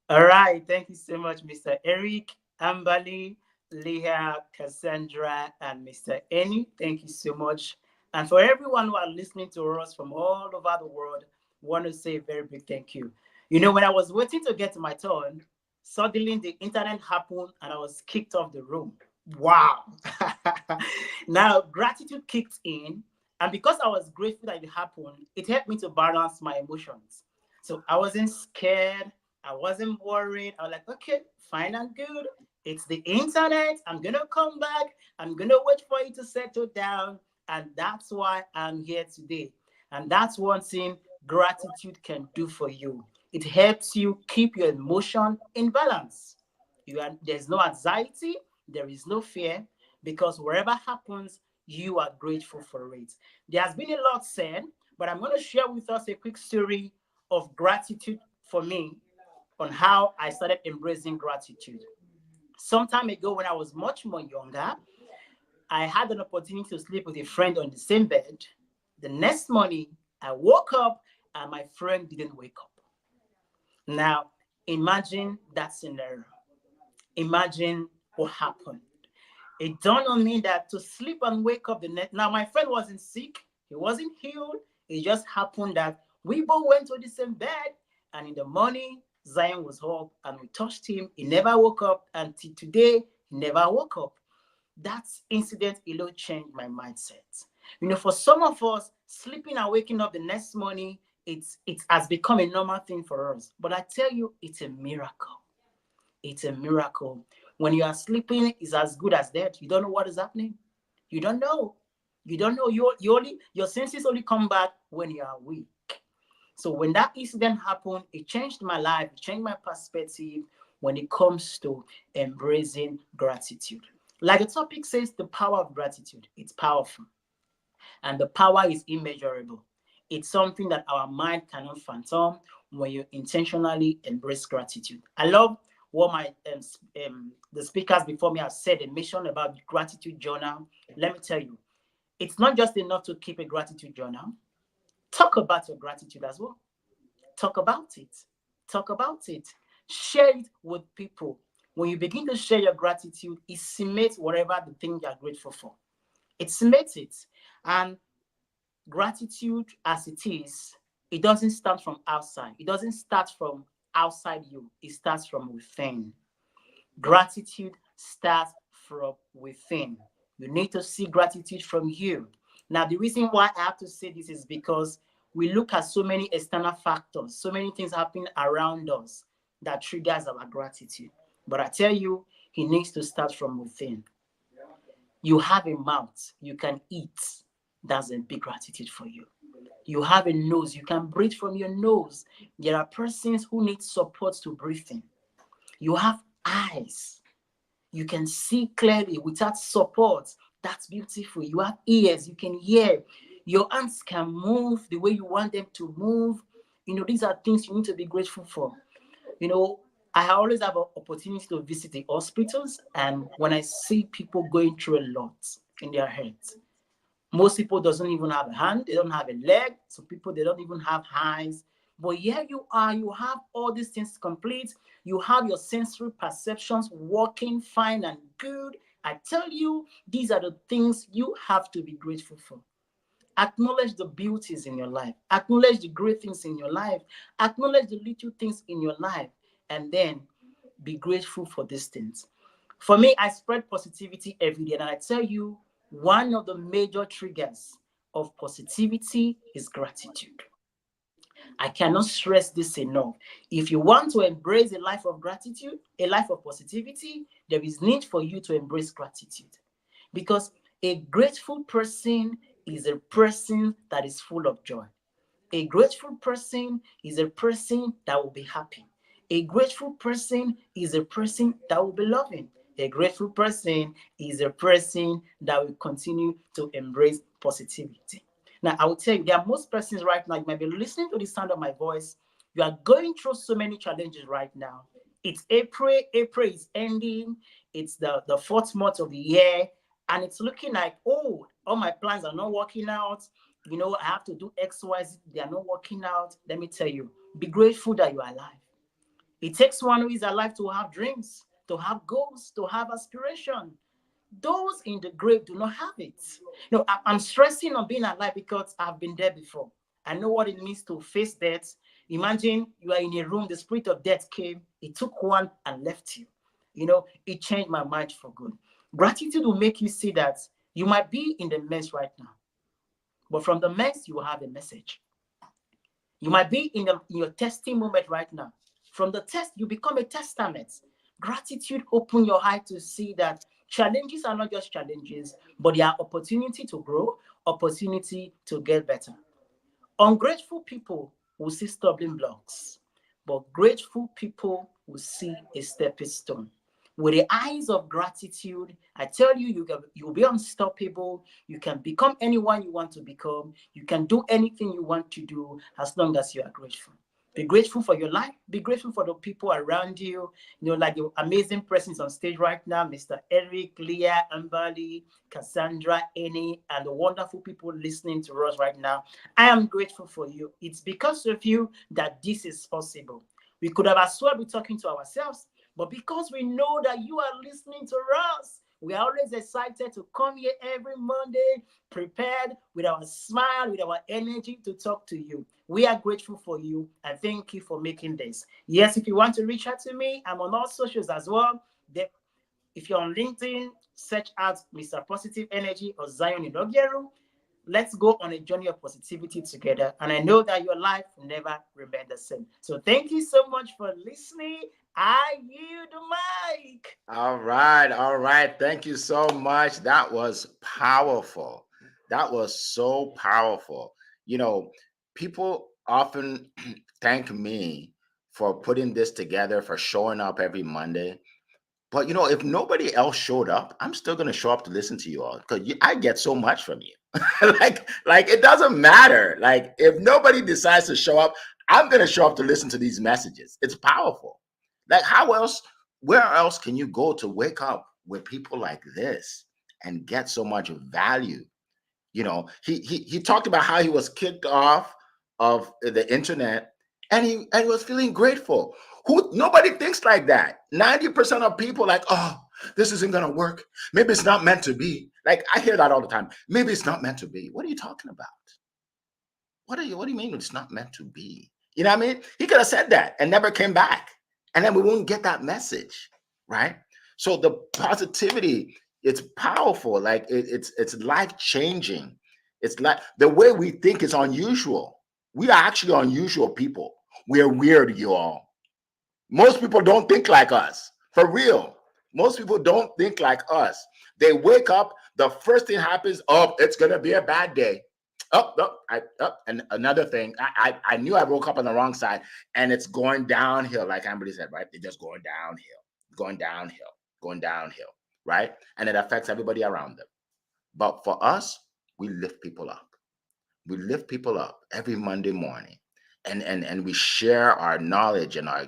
G: All right. Thank you so much, Mr. Eric, Ambali, Leah, Cassandra, and Mr. Eni. Thank you so much. And for everyone who are listening to us from all over the world, want to say a very big thank you. When I was waiting to get to my turn, Suddenly, the internet happened and I was kicked off the room. Wow. Now, gratitude kicked in. And because I was grateful that it happened, it helped me to balance my emotions. So I wasn't scared. I wasn't worried. I was like, okay, fine and good. It's the internet. I'm going to come back. I'm going to wait for it to settle down. And that's why I'm here today. And that's one thing gratitude can do for you. It helps you keep your emotion in balance. There's no anxiety, there is no fear, because wherever happens, you are grateful for it. There has been a lot said, but I'm going to share with us a quick story of gratitude for me on how I started embracing gratitude. Some time ago, when I was much more younger, I had an opportunity to sleep with a friend on the same bed. The next morning, I woke up and my friend didn't wake up. Now, imagine that scenario. Imagine what happened. It dawned on me that to sleep and wake up the next. Now, my friend wasn't sick. He wasn't healed. It just happened that we both went to the same bed. And in the morning, Zion was up and we touched him. He never woke up. Until today, he never woke up. That incident alone changed my mindset. For some of us, sleeping and waking up the next morning, it has become a normal thing for us. But I tell you, it's a miracle. It's a miracle. When you are sleeping, it's as good as dead. You don't know what is happening. You don't know. You don't know. Your senses only come back when you are weak. So when that incident happened, it changed my life, it changed my perspective when it comes to embracing gratitude. Like the topic says, the power of gratitude. It's powerful. And the power is immeasurable. It's something that our mind cannot fathom when you intentionally embrace gratitude. I love what the speakers before me have said and mentioned about the gratitude journal. Let me tell you, it's not just enough to keep a gratitude journal. Talk about your gratitude as well. Talk about it. Talk about it. Share it with people. When you begin to share your gratitude, it cements whatever the thing you are grateful for. It cements it. And gratitude as it is, it doesn't start from outside. It doesn't start from outside you. It starts from within. Gratitude starts from within. You need to see gratitude from you. Now, the reason why I have to say this is because we look at so many external factors, so many things happening around us that triggers our gratitude. But I tell you, it needs to start from within. You have a mouth, you can eat. That's a big gratitude for you. You have a nose, you can breathe from your nose. There are persons who need support to breathe in. You have eyes, you can see clearly without support. That's beautiful. You have ears, you can hear. Your hands can move the way you want them to move. These are things you need to be grateful for. I always have an opportunity to visit the hospitals, and when I see people going through a lot in their heads, most people doesn't even have a hand, they don't have a leg. Some people, they don't even have eyes. But here you are, you have all these things complete. You have your sensory perceptions working fine and good. I tell you, these are the things you have to be grateful for. Acknowledge the beauties in your life. Acknowledge the great things in your life. Acknowledge the little things in your life. And then be grateful for these things. For me, I spread positivity every day. And I tell you, one of the major triggers of positivity is gratitude. I cannot stress this enough. If you want to embrace a life of gratitude, a life of positivity, there is need for you to embrace gratitude. Because a grateful person is a person that is full of joy. A grateful person is a person that will be happy. A grateful person is a person that will be loving. A grateful person is a person that will continue to embrace positivity. Now, I will tell you, there are most persons right now, you might be listening to the sound of my voice. You are going through so many challenges right now. It's April. April is ending. It's the fourth month of the year. And it's looking like, oh, all my plans are not working out. I have to do X, Y, Z. They are not working out. Let me tell you, be grateful that you are alive. It takes one who is alive to have dreams, to have goals, to have aspiration. Those in the grave do not have it. I'm stressing on being alive because I've been there before. I know what it means to face death. Imagine you are in a room, the spirit of death came, it took one and left you. It changed my mind for good. Gratitude will make you see that you might be in the mess right now, but from the mess, you will have a message. You might be in your testing moment right now. From the test, you become a testament. Gratitude open your eye to see that challenges are not just challenges, but they are opportunity to grow, opportunity to get better. Ungrateful people will see stumbling blocks, but grateful people will see a stepping stone. With the eyes of gratitude, I tell you, you'll be unstoppable. You can become anyone you want to become. You can do anything you want to do as long as you are grateful. Be grateful for your life. Be grateful for the people around you. Like the amazing presence on stage right now, Mr. Eric, Leah, Ambali, Cassandra, Annie, and the wonderful people listening to us right now. I am grateful for you. It's because of you that this is possible. We could have as well be talking to ourselves, but because we know that you are listening to us, we are always excited to come here every Monday, prepared with our smile, with our energy to talk to you. We are grateful for you and thank you for making this. Yes, if you want to reach out to me, I'm on all socials as well. If you're on LinkedIn, search out Mr. Positive Energy or Zion Inogieru. Let's go on a journey of positivity together. And I know that your life will never remain the same. So thank you so much for listening. I yield the mic.
B: All right. All right. Thank you so much. That was powerful. That was so powerful. People often thank me for putting this together, for showing up every Monday. But if nobody else showed up, I'm still gonna show up to listen to you all because I get so much from you. like it doesn't matter. Like if nobody decides to show up, I'm gonna show up to listen to these messages. It's powerful. Like how else? Where else can you go to wake up with people like this and get so much value? He talked about how he was kicked off of the internet and he was feeling grateful. Nobody thinks like that. 90% of people like, oh, this isn't gonna work. Maybe it's not meant to be. Like I hear that all the time. Maybe it's not meant to be. What are you talking about? What do you mean it's not meant to be? You know what I mean? He could have said that and never came back. And then we won't get that message, right? So the positivity, it's powerful. Like it's life-changing. It's like the way we think is unusual. We are actually unusual people. We're weird, you all. Most people don't think like us. For real. Most people don't think like us. They wake up, the first thing happens, oh, it's gonna be a bad day. And another thing, I knew I woke up on the wrong side, and it's going downhill, like Amberly said, right? They're just going downhill, right? And it affects everybody around them. But for us, we lift people up. We lift people up every Monday morning, and we share our knowledge and our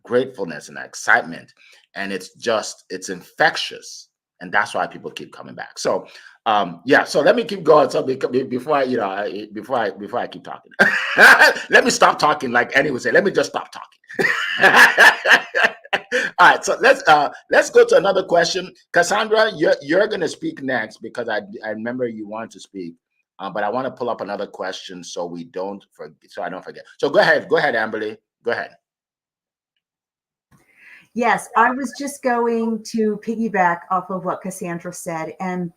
B: gratefulness and our excitement, and it's infectious, and that's why people keep coming back. So so let me keep going. So before I keep talking, let me stop talking. Like Annie would say, let me just stop talking. All right, so let's go to another question. Cassandra, you're going to speak next because I remember you want to speak, but I want to pull up another question so I don't forget. So go ahead, Amberly, go ahead.
E: Yes, I was just going to piggyback off of what Cassandra said, and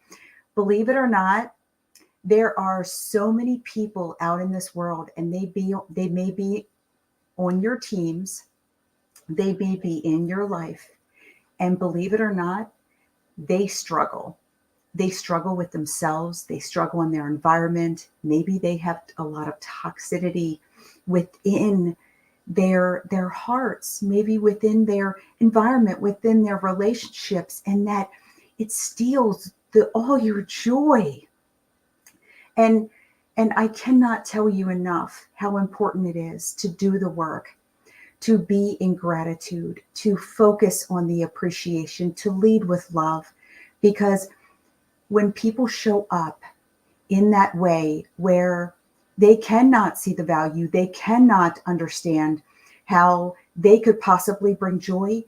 E: believe it or not, there are so many people out in this world, and they may be on your teams, they may be in your life, and believe it or not, they struggle. They struggle with themselves. They struggle in their environment. Maybe they have a lot of toxicity within their hearts, maybe within their environment, within their relationships, and that it steals all your joy. And I cannot tell you enough how important it is to do the work, to be in gratitude, to focus on the appreciation, to lead with love, because when people show up in that way where they cannot see the value, they cannot understand how they could possibly bring joy,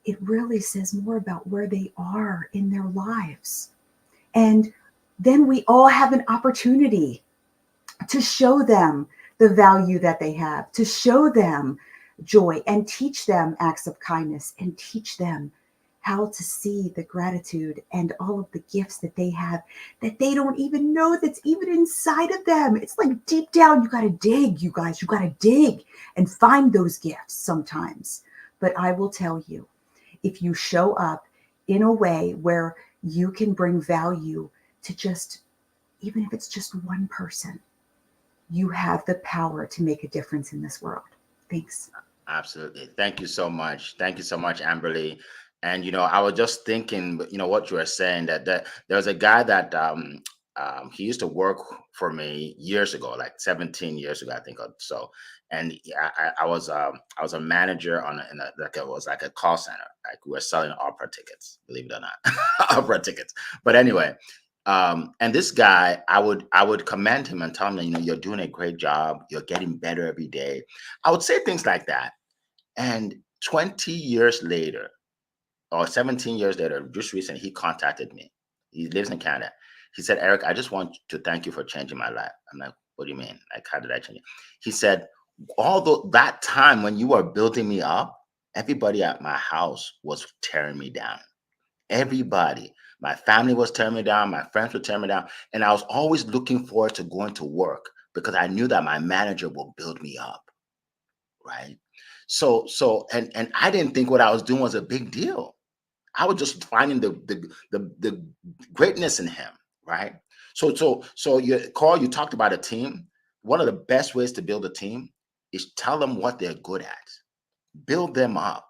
E: it really says more about where they are in their lives. And then we all have an opportunity to show them the value that they have, to show them joy and teach them acts of kindness and teach them how to see the gratitude and all of the gifts that they have that they don't even know that's even inside of them. It's like deep down, you got to dig, you guys, you got to dig and find those gifts sometimes. But I will tell you, if you show up in a way where you can bring value to just, even if it's just one person, you have the power to make a difference in this world. Thanks.
B: Absolutely. Thank you so much. Thank you so much, Amberly. And I was just thinking, what you were saying, that there was a guy that he used to work for me years ago, like 17 years ago, I think, or so. And I was a manager like it was like a call center. Like we were selling opera tickets, believe it or not, opera tickets. But anyway, and this guy, I would commend him and tell him that, you're doing a great job. You're getting better every day. I would say things like that. And 20 years later, or 17 years later, just recently, he contacted me. He lives in Canada. He said, Eric, I just want to thank you for changing my life. I'm like, what do you mean? Like, how did I change it? He said, although that time when you were building me up, everybody at my house was tearing me down. Everybody. My family was tearing me down. My friends were tearing me down. And I was always looking forward to going to work because I knew that my manager will build me up. Right. And I didn't think what I was doing was a big deal. I was just finding the greatness in him. Right. So you talked about a team. One of the best ways to build a team is tell them what they're good at. Build them up.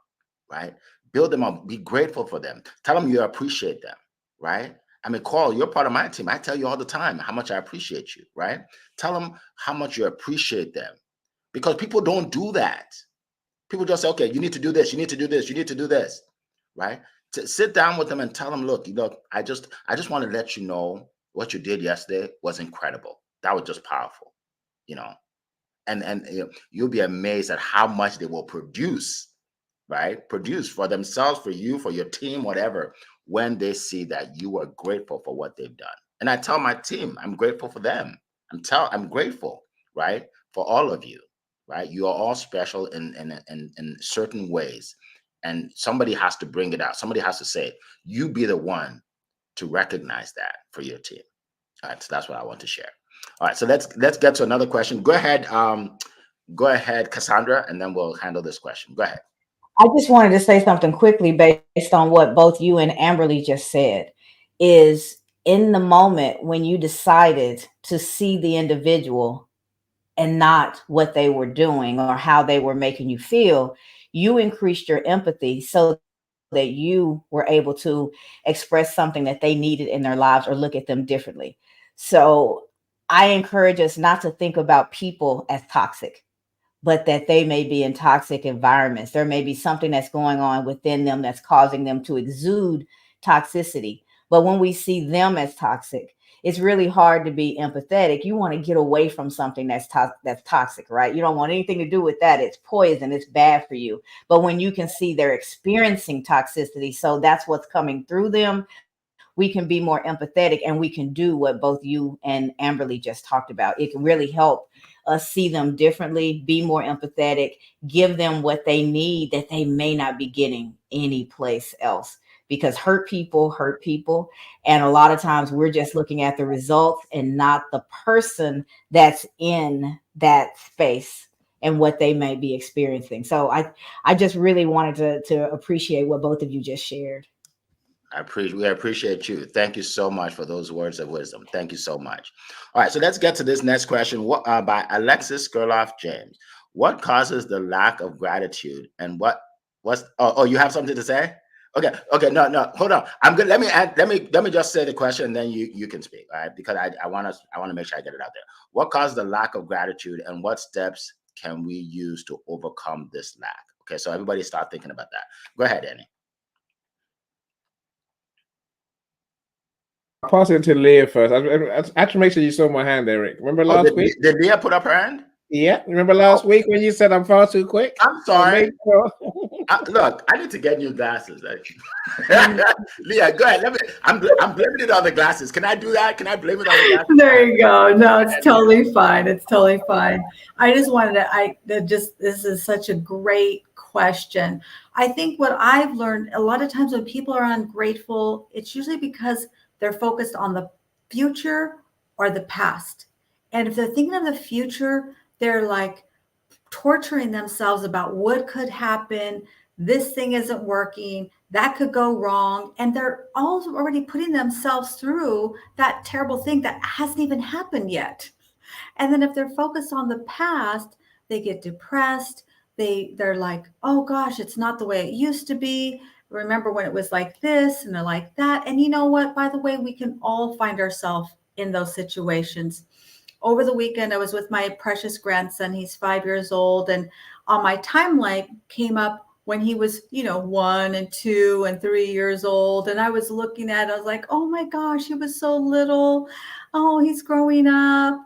B: Right. Build them up. Be grateful for them. Tell them you appreciate them. Right. I mean, Carl, you're part of my team. I tell you all the time how much I appreciate you. Right. Tell them how much you appreciate them. Because people don't do that. People just say, okay, you need to do this, you need to do this, you need to do this, right? To sit down with them and tell them, look, I just want to let you know what you did yesterday was incredible. That was just powerful, and you'll be amazed at how much they will produce, right? Produce for themselves, for you, for your team, whatever, when they see that you are grateful for what they've done. And I tell my team, I'm grateful for them. I'm grateful, right? For all of you, right? You are all special in certain ways. And somebody has to bring it out. Somebody has to say it. You be the one to recognize that for your team. All right. So that's what I want to share. All right. So let's get to another question. Go ahead, Cassandra, and then we'll handle this question. Go ahead.
C: I just wanted to say something quickly based on what both you and Amberly just said. Is in the moment when you decided to see the individual and not what they were doing or how they were making you feel, you increased your empathy so that you were able to express something that they needed in their lives or look at them differently. So I encourage us not to think about people as toxic, but that they may be in toxic environments. There may be something that's going on within them that's causing them to exude toxicity. But when we see them as toxic, it's really hard to be empathetic. You want to get away from something that's toxic, right? You don't want anything to do with that. It's poison. It's bad for you. But when you can see they're experiencing toxicity, so that's what's coming through them, we can be more empathetic and we can do what both you and Amberly just talked about. It can really help us see them differently, be more empathetic, give them what they need that they may not be getting anyplace else. Because hurt people. And a lot of times we're just looking at the results and not the person that's in that space and what they may be experiencing. So I just really wanted to appreciate what both of you just shared.
B: We appreciate you. Thank you so much for those words of wisdom. Thank you so much. All right, so let's get to this next question. By Alexis Gerloff James. What causes the lack of gratitude, and you have something to say? Okay, no, hold on. I'm good. Let me just say the question, and then you can speak, all right? Because I want to make sure I get it out there. What causes the lack of gratitude, and what steps can we use to overcome this lack? Okay, so everybody start thinking about that. Go ahead, Annie.
F: I'll pass it to Leah first. I have to make sure you saw my hand, Eric. Remember last week?
B: Did Leah put up her hand?
F: Yeah. Remember last week when you said I'm far too quick?
B: I'm sorry. Look, I need to get new glasses.
D: Mm.
B: Leah, go ahead. I'm blaming it on the glasses. Can I do that? Can I blame it on the glasses?
D: There you go. No,
B: Go
D: it's
B: ahead, Leah.
D: totally fine. It's totally fine. I just wanted to, this is such a great question. I think what I've learned a lot of times when people are ungrateful, it's usually because they're focused on the future or the past. And if they're thinking of the future, they're like, torturing themselves about what could happen. This thing isn't working. That could go wrong. And they're all already putting themselves through that terrible thing that hasn't even happened yet. And then if they're focused on the past, they get depressed. They're like, oh gosh, it's not the way it used to be. Remember when it was like this and they're like that. And you know what? By the way, we can all find ourselves in those situations. Over the weekend, I was with my precious grandson. He's 5 years old. And on my timeline came up when he was, 1 and 2 and 3 years old. And I was looking at it, I was like, oh my gosh, he was so little. Oh, he's growing up.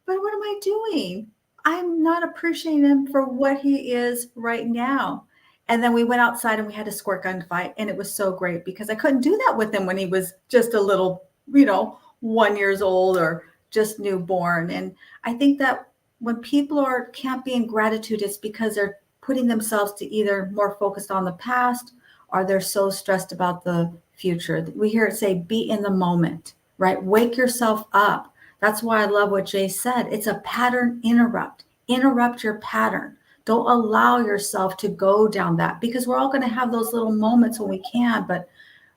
D: But what am I doing? I'm not appreciating him for what he is right now. And then we went outside and we had a squirt gun fight. And it was so great because I couldn't do that with him when he was just a little, 1 years old or just newborn. And I think that when people can't be in gratitude, it's because they're putting themselves to either more focused on the past or they're so stressed about the future. We hear it say, be in the moment, right? Wake yourself up. That's why I love what Jay said. It's a pattern interrupt. Interrupt your pattern. Don't allow yourself to go down that because we're all going to have those little moments when we can. But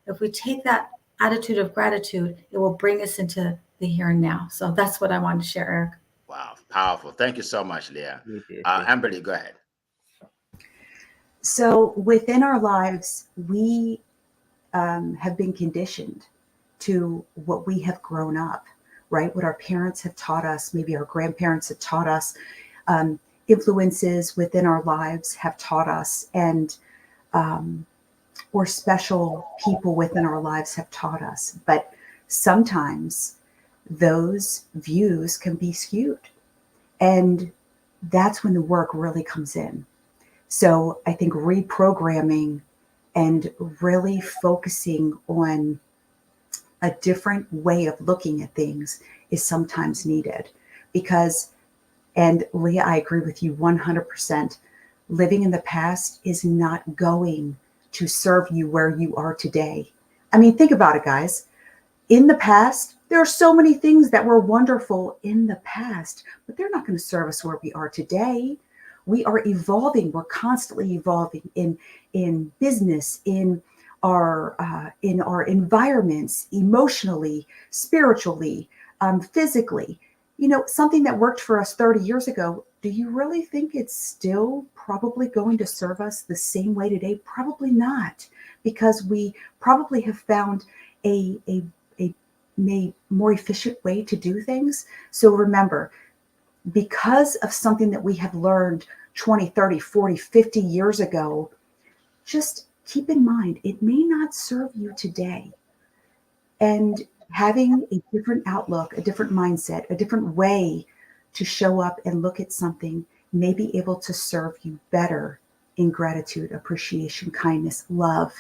D: if we take that attitude of gratitude, it will bring us into the here and now. So that's what I wanted to share, Eric.
B: Wow, powerful. Thank you so much, Leah. Amberly, go ahead.
E: So within our lives, we have been conditioned to what we have grown up, right? What our parents have taught us, maybe our grandparents have taught us, influences within our lives have taught us, and or special people within our lives have taught us. But sometimes those views can be skewed. And that's when the work really comes in. So I think reprogramming and really focusing on a different way of looking at things is sometimes needed because, and Leah, I agree with you 100%. Living in the past is not going to serve you where you are today. I mean, think about it, guys. In the past, there are so many things that were wonderful in the past, but they're not going to serve us where we are today. We are evolving. We're constantly evolving in business, in our environments, emotionally, spiritually, physically. Something that worked for us 30 years ago, do you really think it's still probably going to serve us the same way today? Probably not, because we probably have found a more efficient way to do things. So remember, because of something that we have learned 20, 30, 40, 50 years ago, just keep in mind, it may not serve you today. And having a different outlook, a different mindset, a different way to show up and look at something may be able to serve you better in gratitude, appreciation, kindness, love,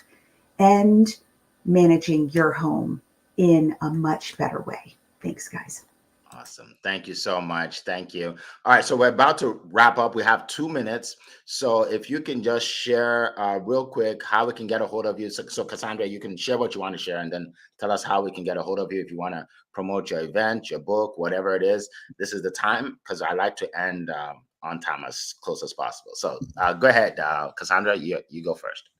E: and managing your home in a much better way. Thanks, guys.
B: Awesome. Thank you so much. Thank you. All right. So we're about to wrap up. We have 2 minutes. So if you can just share real quick how we can get a hold of you. So Cassandra, you can share what you want to share and then tell us how we can get a hold of you if you want to promote your event, your book, whatever it is. This is the time because I like to end on time as close as possible. So go ahead, Cassandra, you go first.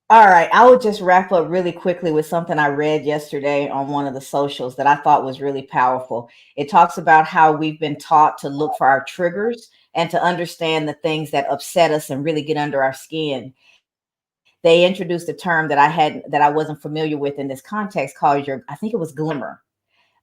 C: All right, I will just wrap up really quickly with something I read yesterday on one of the socials that I thought was really powerful. It talks about how we've been taught to look for our triggers and to understand the things that upset us and really get under our skin. They introduced a term that I wasn't familiar with in this context called I think it was glimmer.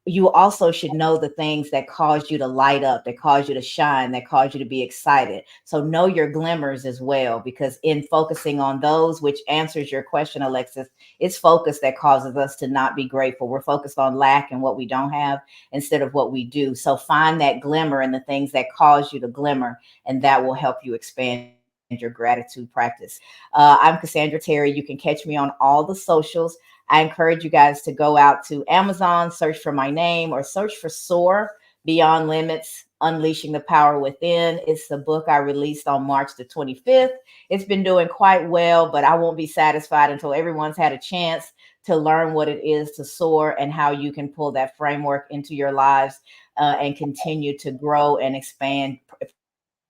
C: You also should know the things that cause you to light up, that cause you to shine, that cause you to be excited. So know your glimmers as well, because in focusing on those, which answers your question, Alexis, it's focus that causes us to not be grateful. We're focused on lack and what we don't have instead of what we do. So find that glimmer and the things that cause you to glimmer, and that will help you expand your gratitude practice. I'm Cassandra Terry. You can catch me on all the socials. I encourage you guys to go out to Amazon, search for my name, or search for SOAR Beyond Limits, Unleashing the Power Within. It's the book I released on March the 25th. It's been doing quite well, but I won't be satisfied until everyone's had a chance to learn what it is to soar and how you can pull that framework into your lives and continue to grow and expand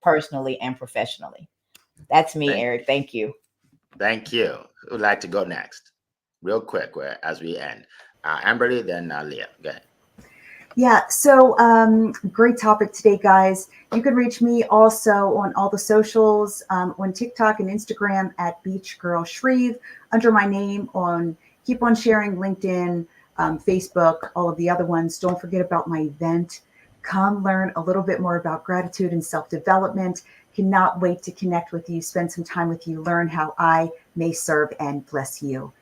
C: personally and professionally. That's me, Eric. Thank you.
B: Thank you. Who would like to go next? Real quick, as we end. Amberly, then Leah. Go ahead.
E: Yeah, so great topic today, guys. You can reach me also on all the socials, on TikTok and Instagram at Beach Girl Shreve, under my name on Keep on Sharing, LinkedIn, Facebook, all of the other ones. Don't forget about my event. Come learn a little bit more about gratitude and self-development. Cannot wait to connect with you, spend some time with you, learn how I may serve and bless you.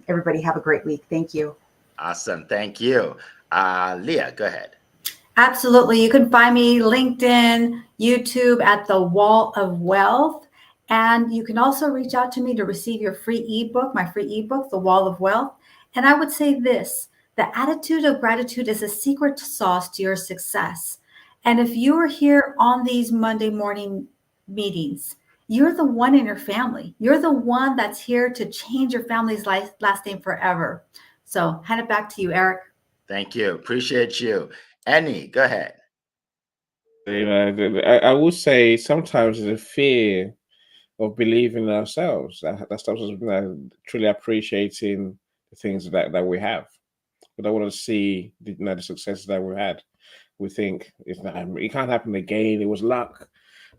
E: Everybody have a great week. Thank you.
B: Awesome. Thank you. Leah, go ahead.
D: Absolutely. You can find me LinkedIn, YouTube at The Wall of Wealth. And you can also reach out to me to receive your free ebook, my free ebook, The Wall of Wealth. And I would say this: the attitude of gratitude is a secret sauce to your success. And if you are here on these Monday morning meetings, you're the one in your family. You're the one that's here to change your family's life lasting forever. So hand it back to you, Eric.
B: Thank you. Appreciate you. Annie, go ahead.
F: I will say sometimes there's a fear of believing in ourselves that stops us truly appreciating the things that we have. We don't want to see the successes that we had. We think it can't happen again. It was luck,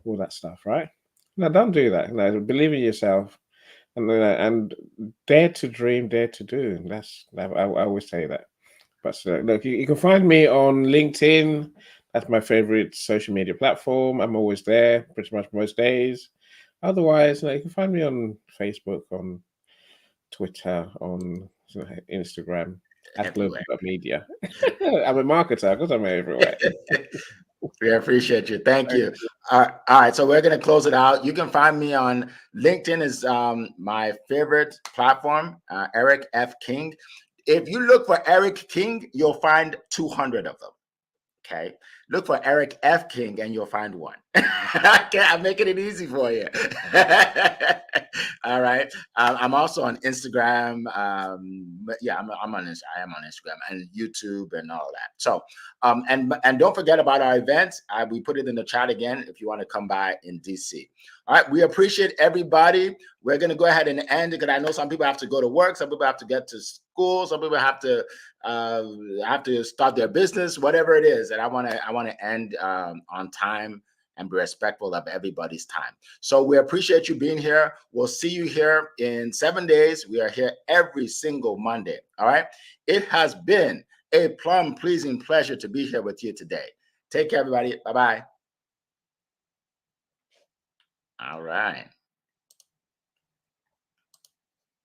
F: all that stuff, right? No, don't do that. No, believe in yourself, and dare to dream, dare to do. I always say that. But look, you can find me on LinkedIn. That's my favorite social media platform. I'm always there, pretty much most days. Otherwise, you can find me on Facebook, on Twitter, on Instagram, at global.media. I'm a marketer because I'm everywhere.
B: We appreciate you. Thank you. All right. So we're going to close it out. You can find me on LinkedIn is my favorite platform, Eric F. King. If you look for Eric King, you'll find 200 of them. Okay. Look for Eric F. King and you'll find one. I'm making it easy for you. All right. I'm also on Instagram. Yeah, I am on Instagram and YouTube and all that. So, and don't forget about our event. We put it in the chat again if you want to come by in DC. All right. We appreciate everybody. We're going to go ahead and end it because I know some people have to go to work. Some people have to get to school. Some people have to start their business, whatever it is. And I want to end on time and be respectful of everybody's time. So we appreciate you being here. We'll see you here in 7 days. We are here every single Monday. All right. It has been a plum pleasing pleasure to be here with you today. Take care, everybody. Bye-bye. All right.